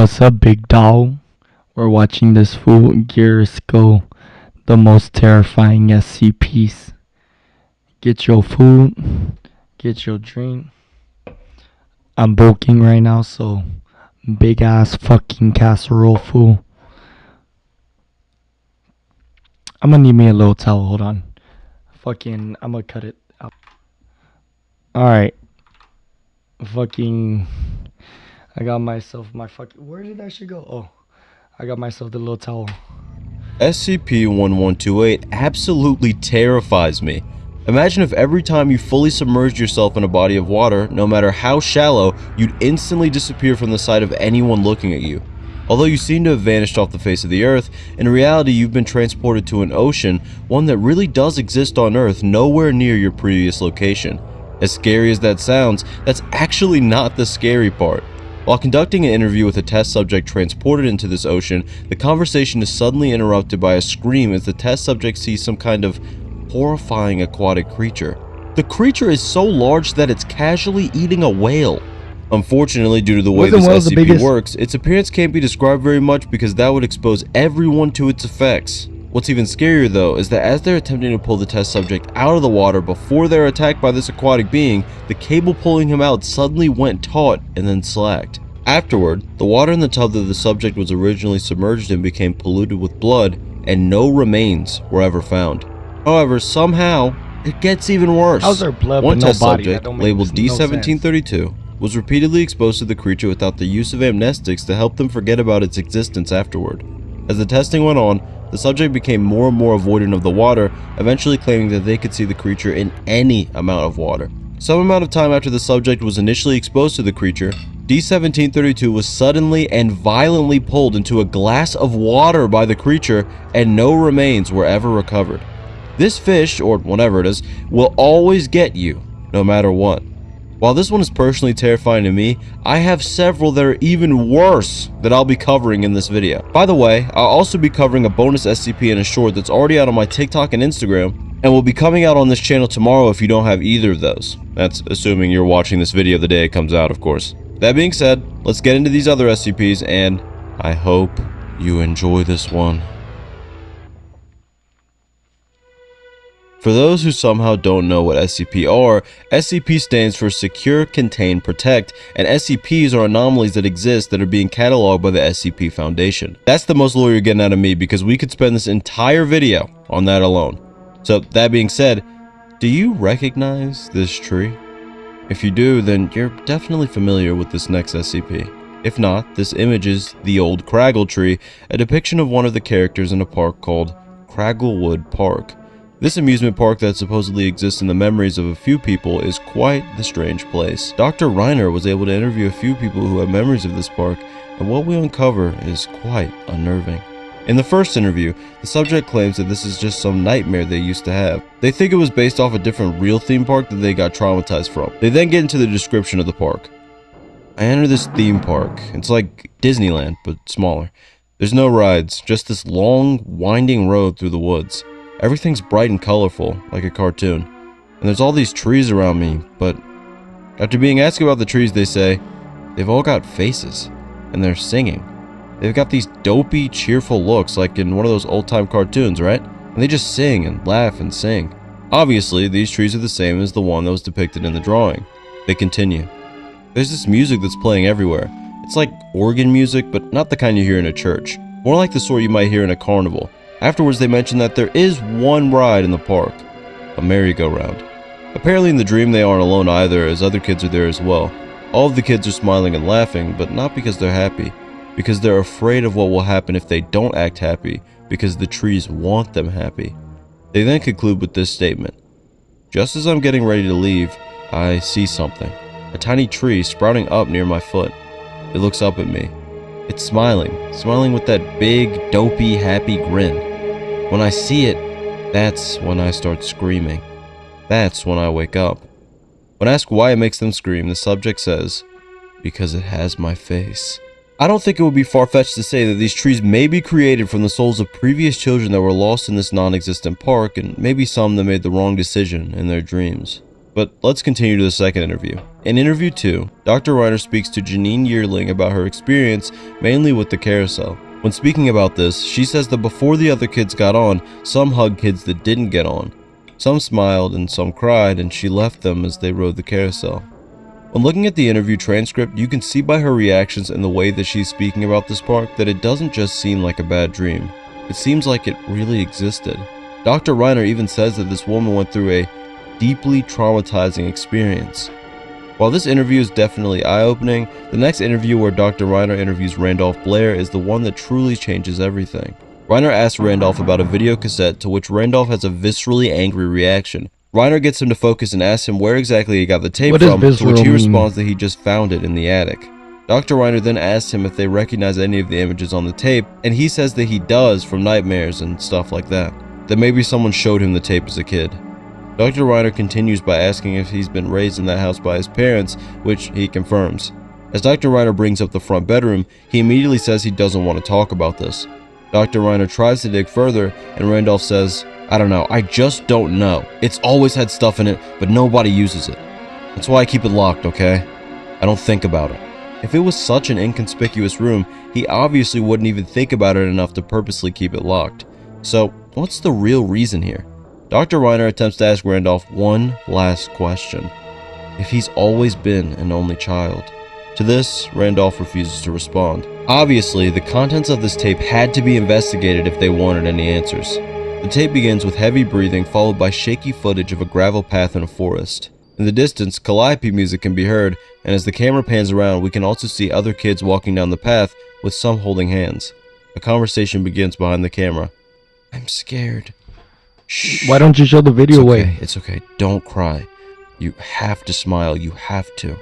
What's up, big doll? We're watching this fool gears go the most terrifying SCPs. Get your food, get your drink. I'm bulking right now, so big ass fucking casserole fool. I'm gonna need me a little towel, hold on. I'm gonna cut it out. Alright. I got myself where did that shit go? Oh, I got myself the little towel. SCP-1128 absolutely terrifies me. Imagine if every time you fully submerged yourself in a body of water, no matter how shallow, you'd instantly disappear from the sight of anyone looking at you. Although you seem to have vanished off the face of the earth, in reality you've been transported to an ocean, one that really does exist on Earth nowhere near your previous location. As scary as that sounds, that's actually not the scary part. While conducting an interview with a test subject transported into this ocean, the conversation is suddenly interrupted by a scream as the test subject sees some kind of horrifying aquatic creature. The creature is so large that it's casually eating a whale. Unfortunately, due to the way this SCP works, its appearance can't be described very much because that would expose everyone to its effects. What's even scarier though is that as they're attempting to pull the test subject out of the water before they're attacked by this aquatic being, the cable pulling him out suddenly went taut and then slacked. Afterward, the water in the tub that the subject was originally submerged in became polluted with blood and no remains were ever found. However, somehow, it gets even worse. How's there blood One but test no body? subject, labeled D1732, was repeatedly exposed to the creature without the use of amnestics to help them forget about its existence afterward. As the testing went on, the subject became more and more avoidant of the water, eventually claiming that they could see the creature in any amount of water. Some amount of time after the subject was initially exposed to the creature, D1732 was suddenly and violently pulled into a glass of water by the creature and no remains were ever recovered. This fish, or whatever it is, will always get you, no matter what. While this one is personally terrifying to me, I have several that are even worse that I'll be covering in this video. By the way, I'll also be covering a bonus SCP in a short that's already out on my TikTok and Instagram, and will be coming out on this channel tomorrow if you don't have either of those. That's assuming you're watching this video the day it comes out, of course. That being said, let's get into these other SCPs, and I hope you enjoy this one. For those who somehow don't know what SCP are, SCP stands for Secure, Contain, Protect, and SCPs are anomalies that exist that are being cataloged by the SCP Foundation. That's the most lore you're getting out of me because we could spend this entire video on that alone. So that being said, do you recognize this tree? If you do, then you're definitely familiar with this next SCP. If not, this image is the Old Craggle Tree, a depiction of one of the characters in a park called Cragglewood Park. This amusement park that supposedly exists in the memories of a few people is quite the strange place. Dr. Reiner was able to interview a few people who have memories of this park, and what we uncover is quite unnerving. In the first interview, the subject claims that this is just some nightmare they used to have. They think it was based off a different real theme park that they got traumatized from. They then get into the description of the park. I enter this theme park. It's like Disneyland, but smaller. There's no rides, just this long, winding road through the woods. Everything's bright and colorful, like a cartoon. And there's all these trees around me, but after being asked about the trees, they say, they've all got faces, and they're singing. They've got these dopey, cheerful looks like in one of those old-time cartoons, right? And they just sing and laugh and sing. Obviously, these trees are the same as the one that was depicted in the drawing. They continue. There's this music that's playing everywhere. It's like organ music, but not the kind you hear in a church. More like the sort you might hear in a carnival. Afterwards, they mention that there is one ride in the park, a merry-go-round. Apparently in the dream they aren't alone either, as other kids are there as well. All of the kids are smiling and laughing, but not because they're happy, because they're afraid of what will happen if they don't act happy, because the trees want them happy. They then conclude with this statement. Just as I'm getting ready to leave, I see something. A tiny tree sprouting up near my foot. It looks up at me. It's smiling with that big, dopey, happy grin. When I see it, that's when I start screaming. That's when I wake up. When asked why it makes them scream, the subject says, because it has my face. I don't think it would be far-fetched to say that these trees may be created from the souls of previous children that were lost in this non-existent park, and maybe some that made the wrong decision in their dreams. But let's continue to the second interview. In interview 2, Dr. Reiner speaks to Janine Yearling about her experience mainly with the carousel. When speaking about this, she says that before the other kids got on, some hugged kids that didn't get on. Some smiled and some cried, and she left them as they rode the carousel. When looking at the interview transcript, you can see by her reactions and the way that she's speaking about this park that it doesn't just seem like a bad dream. It seems like it really existed. Dr. Reiner even says that this woman went through a deeply traumatizing experience. While this interview is definitely eye-opening, the next interview where Dr. Reiner interviews Randolph Blair is the one that truly changes everything. Reiner asks Randolph about a video cassette, to which Randolph has a viscerally angry reaction. Reiner gets him to focus and asks him where exactly he got the tape from, to which he responds that he just found it in the attic. Dr. Reiner then asks him if they recognize any of the images on the tape, and he says that he does from nightmares and stuff like that. That maybe someone showed him the tape as a kid. Dr. Reiner continues by asking if he's been raised in that house by his parents, which he confirms. As Dr. Reiner brings up the front bedroom, he immediately says he doesn't want to talk about this. Dr. Reiner tries to dig further, and Randolph says, "I don't know, I just don't know. It's always had stuff in it, but nobody uses it. That's why I keep it locked, okay? I don't think about it." If it was such an inconspicuous room, he obviously wouldn't even think about it enough to purposely keep it locked. So, what's the real reason here? Dr. Reiner attempts to ask Randolph one last question. If he's always been an only child. To this, Randolph refuses to respond. Obviously, the contents of this tape had to be investigated if they wanted any answers. The tape begins with heavy breathing followed by shaky footage of a gravel path in a forest. In the distance, calliope music can be heard, and as the camera pans around, we can also see other kids walking down the path, with some holding hands. A conversation begins behind the camera. "I'm scared." "Shh. Why don't you show the video away? It's okay. Don't cry. You have to smile. You have to."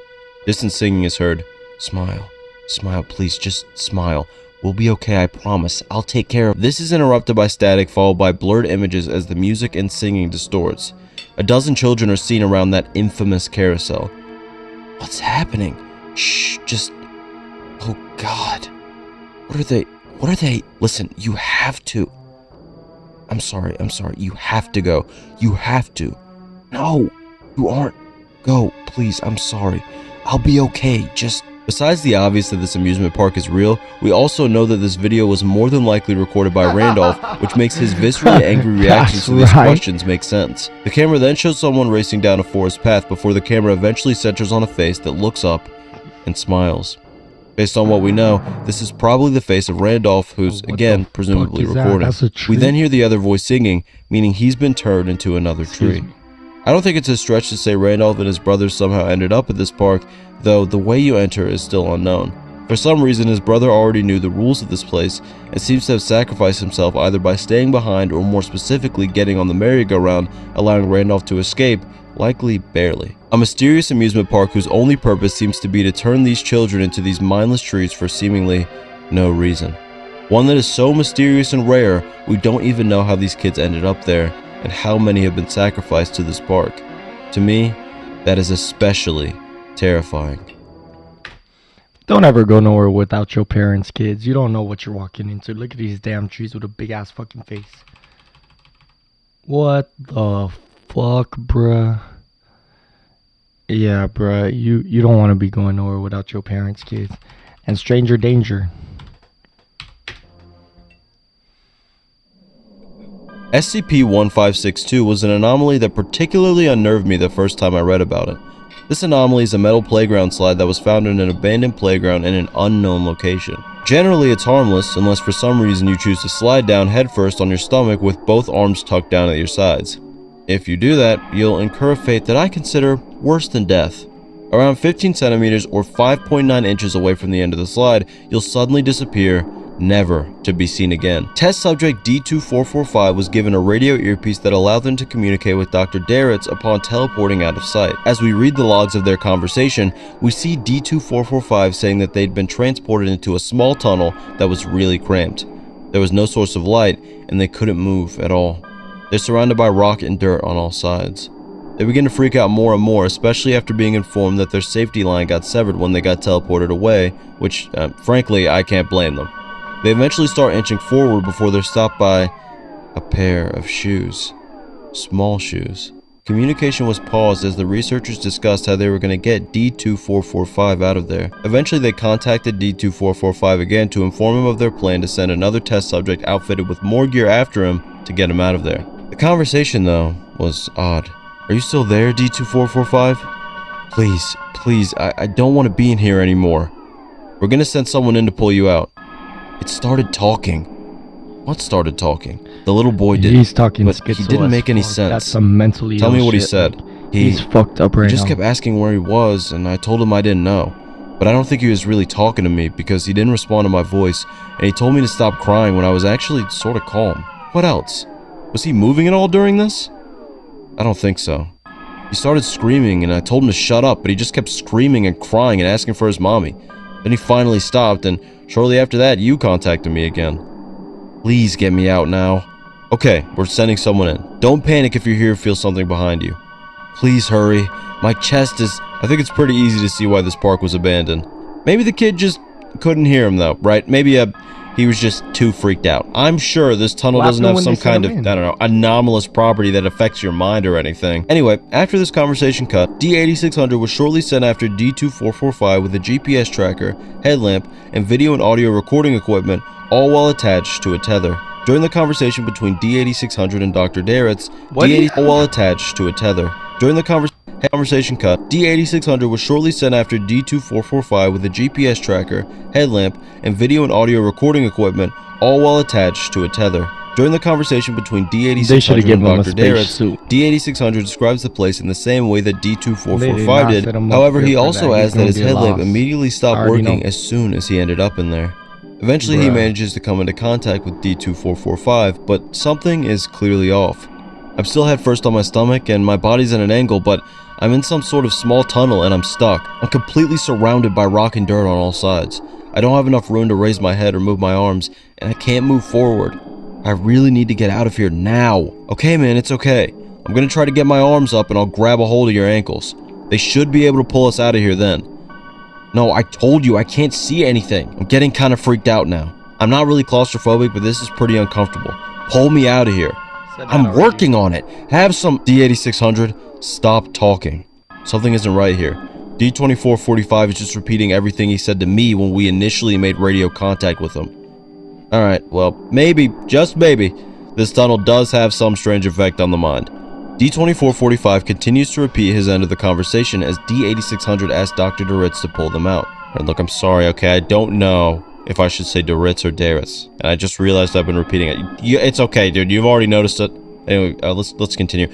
Distant singing is heard. "Smile. Smile, please. Just smile. We'll be okay, I promise. I'll take care of." This is interrupted by static followed by blurred images as the music and singing distorts. A dozen children are seen around that infamous carousel. "What's happening? Shh, just... Oh God. What are they? Listen, you have to... I'm sorry. You have to go. You have to." "No, you aren't. Go, please. I'm sorry. I'll be okay. Just..." Besides the obvious that this amusement park is real, we also know that this video was more than likely recorded by Randolph, which makes his viscerally angry reactions to these questions make sense. The camera then shows someone racing down a forest path before the camera eventually centers on a face that looks up and smiles. Based on what we know, this is probably the face of Randolph, who's, again, presumably recording. We then hear the other voice singing, meaning he's been turned into another tree. I don't think it's a stretch to say Randolph and his brothers somehow ended up at this park, though the way you enter is still unknown. For some reason, his brother already knew the rules of this place and seems to have sacrificed himself either by staying behind or more specifically getting on the merry-go-round, allowing Randolph to escape, likely barely. A mysterious amusement park whose only purpose seems to be to turn these children into these mindless trees for seemingly no reason. One that is so mysterious and rare, we don't even know how these kids ended up there and how many have been sacrificed to this park. To me, that is especially terrifying. Don't ever go nowhere without your parents, kids. You don't know what you're walking into. Look at these damn trees with a big ass fucking face. What the fuck, bruh? Yeah, bruh. You don't want to be going nowhere without your parents, kids. And stranger danger. SCP-1562 was an anomaly that particularly unnerved me the first time I read about it. This anomaly is a metal playground slide that was found in an abandoned playground in an unknown location. Generally, it's harmless unless for some reason you choose to slide down headfirst on your stomach with both arms tucked down at your sides. If you do that, you'll incur a fate that I consider worse than death. Around 15 centimeters or 5.9 inches away from the end of the slide, you'll suddenly disappear, never to be seen again. Test subject D2445 was given a radio earpiece that allowed them to communicate with Dr. Darretts upon teleporting out of sight. As we read the logs of their conversation, we see D2445 saying that they'd been transported into a small tunnel that was really cramped. There was no source of light, and they couldn't move at all. They're surrounded by rock and dirt on all sides. They begin to freak out more and more, especially after being informed that their safety line got severed when they got teleported away, which, frankly, I can't blame them. They eventually start inching forward before they're stopped by a pair of shoes. Small shoes. Communication was paused as the researchers discussed how they were going to get D2445 out of there. Eventually, they contacted D2445 again to inform him of their plan to send another test subject outfitted with more gear after him to get him out of there. The conversation, though, was odd. "Are you still there, D2445? Please, I don't want to be in here anymore. We're going to send someone in to pull you out." It started talking. What started talking? The little boy did. He's talking But schizo he didn't as make any fuck. sense. That's some mentally Tell ill me what he shit. said. Like, he's fucked up right He just now. kept asking where he was, and I told him I didn't know. But I don't think he was really talking to me because he didn't respond to my voice, and he told me to stop crying when I was actually sort of calm. What else? Was he moving at all during this? I don't think so. He started screaming, and I told him to shut up, but he just kept screaming and crying and asking for his mommy. Then he finally stopped, and shortly after that, you contacted me again. Please get me out now. Okay, we're sending someone in. Don't panic if you hear or feel something behind you. Please hurry. My chest is... I think it's pretty easy to see why this park was abandoned. Maybe the kid just couldn't hear him though, right? Maybe he was just too freaked out. I'm sure this tunnel doesn't have some kind of, I don't know, anomalous property that affects your mind or anything. Anyway, after this conversation cut, D8600 was shortly sent after D2445 with a GPS tracker, headlamp, and video and audio recording equipment, all while attached to a tether. During the conversation between D8600 and Dr. Daretz, During the conversation cut, D8600 was shortly sent after D2445 with a GPS tracker, headlamp, and video and audio recording equipment, all while attached to a tether. During the conversation between D8600 and Dr. Daretz, D8600 describes the place in the same way that D2445 did. However, he also adds that his headlamp immediately stopped working as soon as he ended up in there. Eventually, he manages to come into contact with D2445, but something is clearly off. I'm still head first on my stomach, and my body's at an angle, but I'm in some sort of small tunnel and I'm stuck. I'm completely surrounded by rock and dirt on all sides. I don't have enough room to raise my head or move my arms, and I can't move forward. I really need to get out of here now. Okay, man, it's okay. I'm gonna try to get my arms up and I'll grab a hold of your ankles. They should be able to pull us out of here then. No, I told you I can't see anything. I'm getting kind of freaked out now. I'm not really claustrophobic, but this is pretty uncomfortable. Pull me out of here. I'm working on it. Have some... D8600, stop talking. Something isn't right here. D2445 is just repeating everything he said to me when we initially made radio contact with him. Alright, well, maybe, just maybe, this tunnel does have some strange effect on the mind. D2445 continues to repeat his end of the conversation as D8600 asks Dr. Daretz to pull them out. And look, I'm sorry, okay, I don't know if I should say Daretz or Daretz. And I just realized I've been repeating it. It's okay, dude, you've already noticed it. Anyway, let's continue.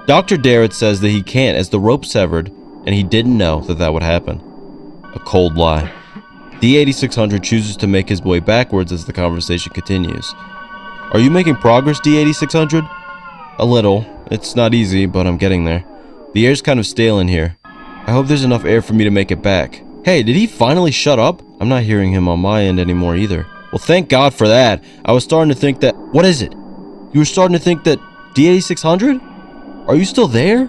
Dr. Daretz says that he can't as the rope severed, and he didn't know that that would happen. A cold lie. D8600 chooses to make his way backwards as the conversation continues. Are you making progress, D8600? A little. It's not easy, but I'm getting there. The air's kind of stale in here. I hope there's enough air for me to make it back. Hey, did he finally shut up? I'm not hearing him on my end anymore either. Well, thank God for that. I was starting to think that... What is it? You were starting to think that... D8600? Are you still there?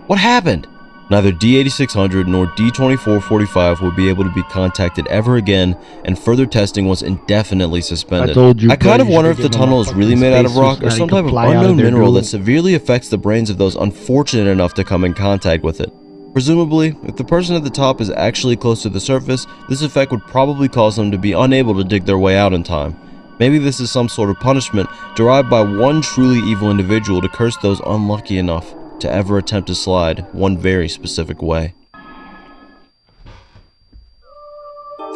What happened? Neither D8600 nor D2445 would be able to be contacted ever again, and further testing was indefinitely suspended. I kind of wonder if the tunnel is really made out of rock or some type of unknown mineral that severely affects the brains of those unfortunate enough to come in contact with it. Presumably, if the person at the top is actually close to the surface, this effect would probably cause them to be unable to dig their way out in time. Maybe this is some sort of punishment derived by one truly evil individual to curse those unlucky enough to ever attempt to slide one very specific way.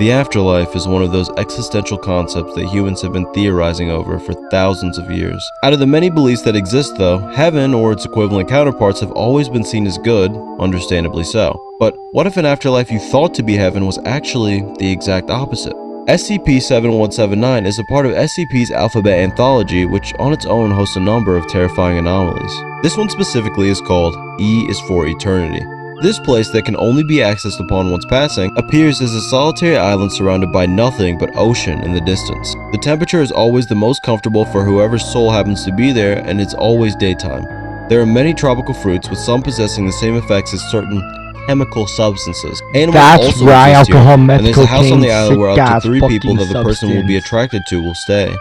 The afterlife is one of those existential concepts that humans have been theorizing over for thousands of years. Out of the many beliefs that exist though, heaven or its equivalent counterparts have always been seen as good, understandably so. But what if an afterlife you thought to be heaven was actually the exact opposite? SCP-7179 is a part of SCP's alphabet anthology, which on its own hosts a number of terrifying anomalies. This one specifically is called E is for Eternity. This place that can only be accessed upon one's passing appears as a solitary island surrounded by nothing but ocean in the distance. The temperature is always the most comfortable for whoever's soul happens to be there, and it's always daytime. There are many tropical fruits, with some possessing the same effects as certain chemical substances. Animals That's right, alcohol, meth, and there's a house on cocaine, the island where up to sick-ass 3 people that the fucking person will be substance. attracted to will stay.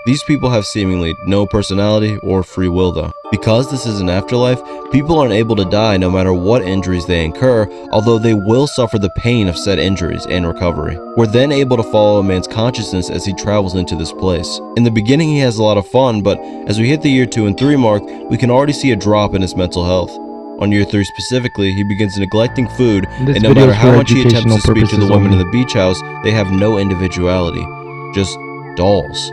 These people have seemingly no personality or free will though. Because this is an afterlife, people aren't able to die no matter what injuries they incur, although they will suffer the pain of said injuries and recovery. We're then able to follow a man's consciousness as he travels into this place. In the beginning he has a lot of fun, but as we hit the year 2 and 3 mark, we can already see a drop in his mental health. On year 3 specifically, he begins neglecting food, and no matter how much he attempts to speak to the women in the beach house, they have no individuality, just dolls.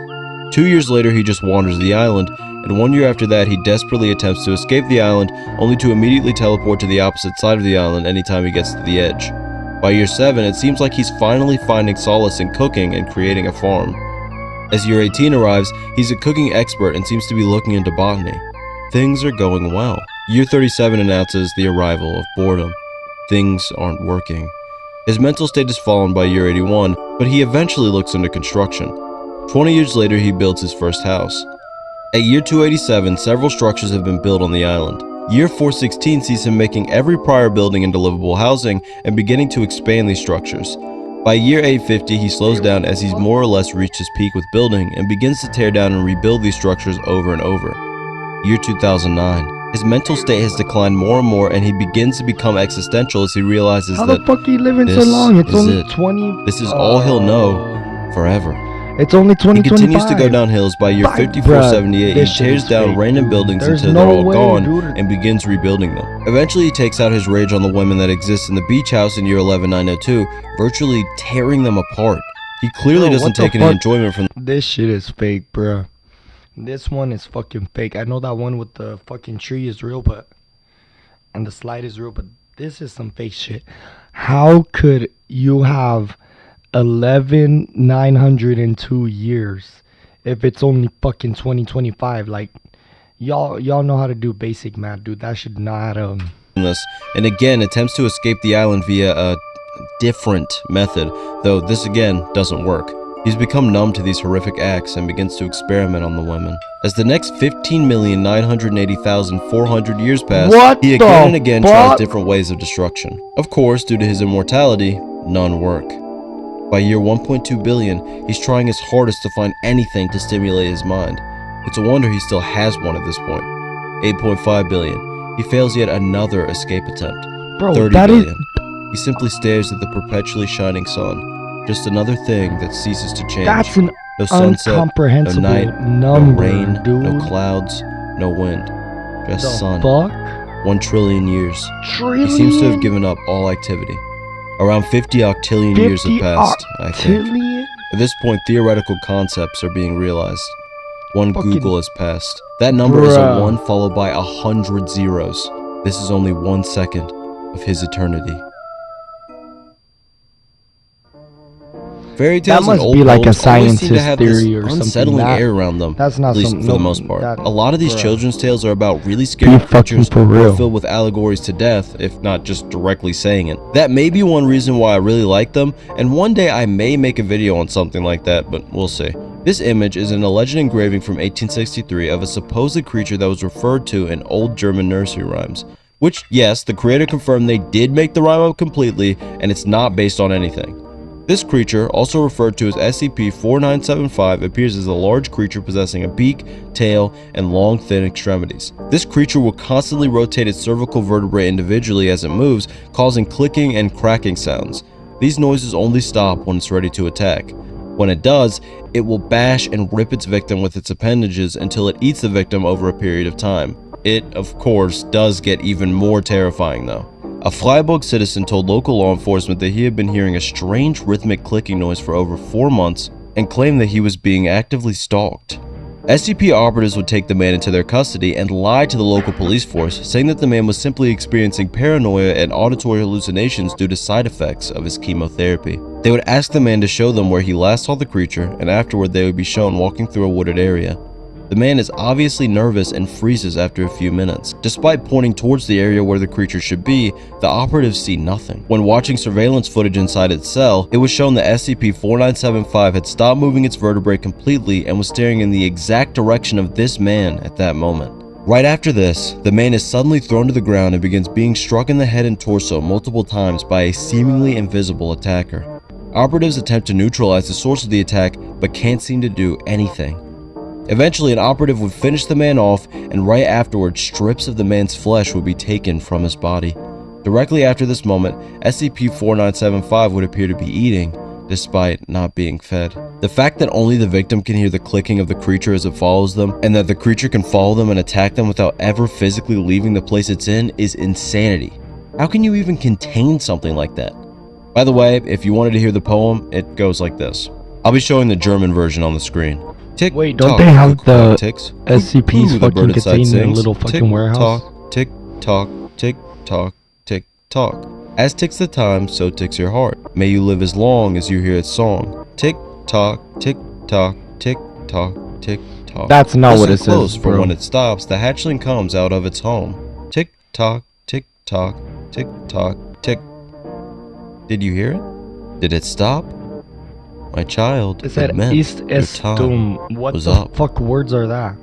2 years later, he just wanders the island, and 1 year after that, he desperately attempts to escape the island, only to immediately teleport to the opposite side of the island anytime he gets to the edge. By year 7, it seems like he's finally finding solace in cooking and creating a farm. As year 18 arrives, he's a cooking expert and seems to be looking into botany. Things are going well. Year 37 announces the arrival of boredom. Things aren't working. His mental state has fallen by year 81, but he eventually looks into construction. 20 years later, he builds his first house. At year 287, several structures have been built on the island. Year 416 sees him making every prior building into livable housing and beginning to expand these structures. By year 850, he slows down as he's more or less reached his peak with building and begins to tear down and rebuild these structures over and over. Year 2009. His mental state has declined more and more, and he begins to become existential as he realizes that How the fuck he living so long? It's only 20. This is all he'll know forever. It's only 2025. He continues to go down hills. By year 5478, he tears down random buildings until they're all gone and begins rebuilding them. Eventually, he takes out his rage on the women that exist in the beach house in year 11902, virtually tearing them apart. He clearly doesn't take any enjoyment from this shit is fake, bro. This one is fucking fake. I know that one with the fucking tree is real, and the slide is real, but this is some fake shit. How could you have 11,902 years if it's only fucking 2025? Like, y'all know how to do basic math, dude. That should not this, and again attempts to escape the island via a different method, though this again doesn't work. He's become numb to these horrific acts and begins to experiment on the women. As the next 15,980,400 years pass, he again and again tries different ways of destruction. Of course, due to his immortality, none work. By year 1.2 billion, he's trying his hardest to find anything to stimulate his mind. It's a wonder he still has one at this point. 8.5 billion. He fails yet another escape attempt. 30 billion. He simply stares at the perpetually shining sun. Just another thing that ceases to change. That's an no sunset, incomprehensible no night, number, no rain, dude. no clouds, no wind. Just the sun. Fuck? 1 trillion years. Trillion? He seems to have given up all activity. Around 50 octillion years have passed, I think. At this point, theoretical concepts are being realized. One Google has passed. That number is a 1 followed by 100 zeros. This is only 1 second of his eternity. Fairy tales that must and old be like a poems always seem to scientist have theory this or unsettling something. air around them. That's not at least some, for the most part. A lot of these children's tales are about really scary creatures for real. filled with allegories to death, if not just directly saying it. That may be one reason why I really like them, and one day I may make a video on something like that, but we'll see. This image is an alleged engraving from 1863 of a supposed creature that was referred to in old German nursery rhymes. Which, yes, the creator confirmed they did make the rhyme up completely, and it's not based on anything. This creature, also referred to as SCP-4975, appears as a large creature possessing a beak, tail, and long, thin extremities. This creature will constantly rotate its cervical vertebrae individually as it moves, causing clicking and cracking sounds. These noises only stop when it's ready to attack. When it does, it will bash and rip its victim with its appendages until it eats the victim over a period of time. It, of course, does get even more terrifying though. A Freiburg citizen told local law enforcement that he had been hearing a strange rhythmic clicking noise for over 4 months and claimed that he was being actively stalked. SCP operatives would take the man into their custody and lie to the local police force, saying that the man was simply experiencing paranoia and auditory hallucinations due to side effects of his chemotherapy. They would ask the man to show them where he last saw the creature, and afterward they would be shown walking through a wooded area. The man is obviously nervous and freezes after a few minutes. Despite pointing towards the area where the creature should be, the operatives see nothing. When watching surveillance footage inside its cell, it was shown that SCP-4975 had stopped moving its vertebrae completely and was staring in the exact direction of this man at that moment. Right after this, the man is suddenly thrown to the ground and begins being struck in the head and torso multiple times by a seemingly invisible attacker. Operatives attempt to neutralize the source of the attack, but can't seem to do anything. Eventually, an operative would finish the man off, and right afterwards, strips of the man's flesh would be taken from his body. Directly after this moment, SCP-4975 would appear to be eating, despite not being fed. The fact that only the victim can hear the clicking of the creature as it follows them, and that the creature can follow them and attack them without ever physically leaving the place it's in, is insanity. How can you even contain something like that? By the way, if you wanted to hear the poem, it goes like this. I'll be showing the German version on the screen. Tick, Wait, don't tock, they have the ticks. SCPs The fucking bird inside contained in a sings. little fucking Tick, warehouse? Tock, tick, tock, tick, tock, tick, tock. As ticks the time, so ticks your heart. May you live as long as you hear its song. Tick, tock, tick, tock, tick, tock, tick, tock. That's not what Listen it says, close, for bro. when it stops, the hatchling comes out of its home. Tick, tock, tick, tock, tick, tock, tick. Did you hear it? Did it stop? My child, It said meant East your time Estum. What was the up. fuck words are that?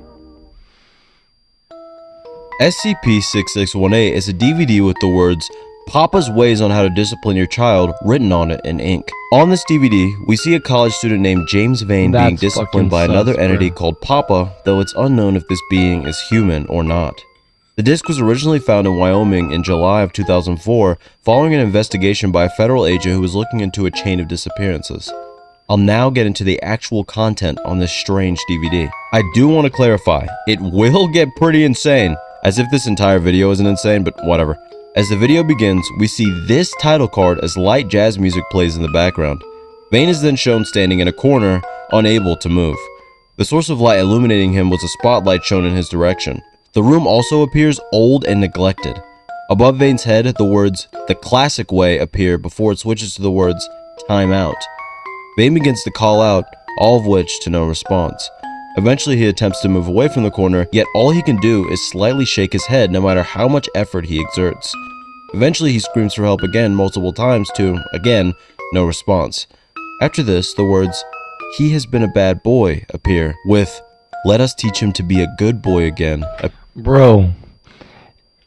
SCP-6618 is a DVD with the words Papa's Ways on How to Discipline Your Child written on it in ink. On this DVD, we see a college student named James Vane being That's disciplined by fucking another sus, entity bro. called Papa, though it's unknown if this being is human or not. The disc was originally found in Wyoming in July of 2004 following an investigation by a federal agent who was looking into a chain of disappearances. I'll now get into the actual content on this strange DVD. I do want to clarify, it will get pretty insane, as if this entire video isn't insane, but whatever. As the video begins, we see this title card as light jazz music plays in the background. Vane is then shown standing in a corner, unable to move. The source of light illuminating him was a spotlight shown in his direction. The room also appears old and neglected. Above Vane's head, the words, "The Classic Way" appear before it switches to the words, "Time Out." Vane begins to call out, all of which to no response. Eventually he attempts to move away from the corner, yet all he can do is slightly shake his head no matter how much effort he exerts. Eventually he screams for help again multiple times to, again, no response. After this, the words, "He has been a bad boy" appear, with, "Let us teach him to be a good boy again." Bro,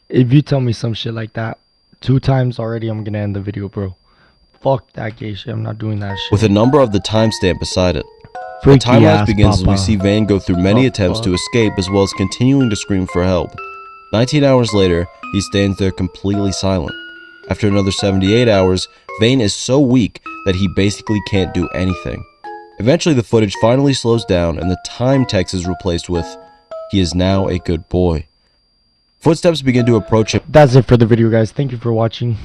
if you tell me some shit like that 2 times already, I'm gonna end the video, bro. Fuck that gay shit. I'm not doing that shit. With a number of the timestamp beside it. The Freaky time lapse ass begins as we papa. see Vane go through many Oh, attempts fuck. to escape as well as continuing to scream for help. 19 hours later, he stands there completely silent. After another 78 hours, Vane is so weak that he basically can't do anything. Eventually the footage finally slows down and the time text is replaced with, "He is now a good boy." Footsteps begin to approach him. That's it for the video, guys. Thank you for watching.